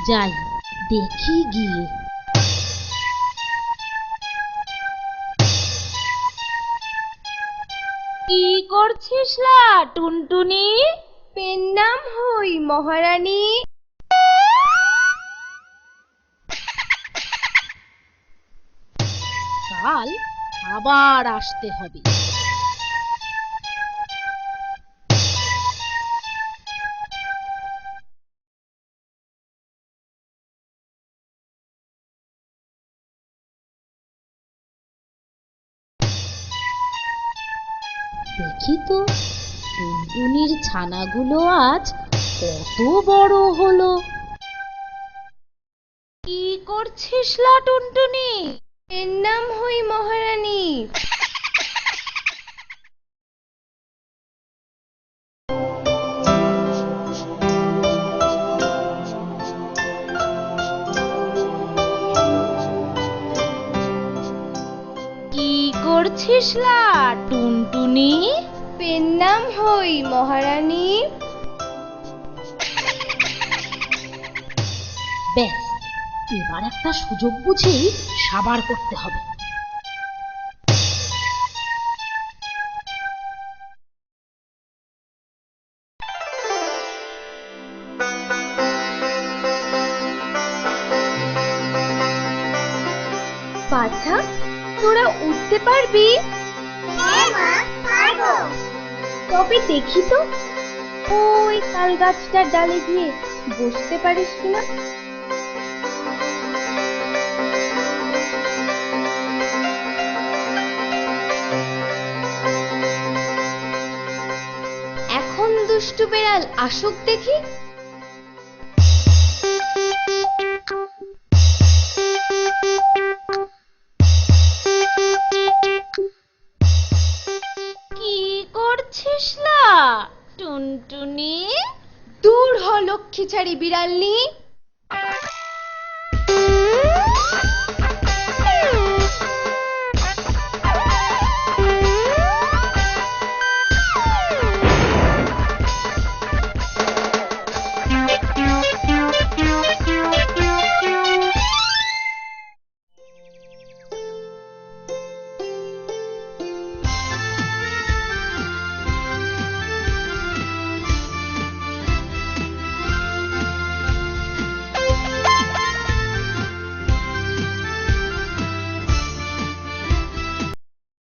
যাই, দেখি গিয়ে। কি করছিস লা টুনটুনি? পেন্নাম হই মহারানী। কাল আবার আসতে হবে। দেখি তো টুনটুনির ছানাগুলো আজ কত বড় হলো। কি করছিস লা টুনটুনি? পেন্নাম হই মহারানী। কি করছিস লা টুনটুনি? পেন্নাম হই মহারানী। ব্যাস, এবার একটা সুযোগ বুঝেই সাবার করতে হবে। বাছা, তোরা উঠতে পারবি? হ্যাঁ মা, পারবো। তবে দেখি তো ওই তাল গাছটার ডালে গিয়ে বসতে পারিস কিনা। এখন দুষ্টু বেড়াল আসুক দেখি। কি করছিস লা টুনটুনি? দূর হ লক্ষ্মীছাড়ি বিড়ালনি।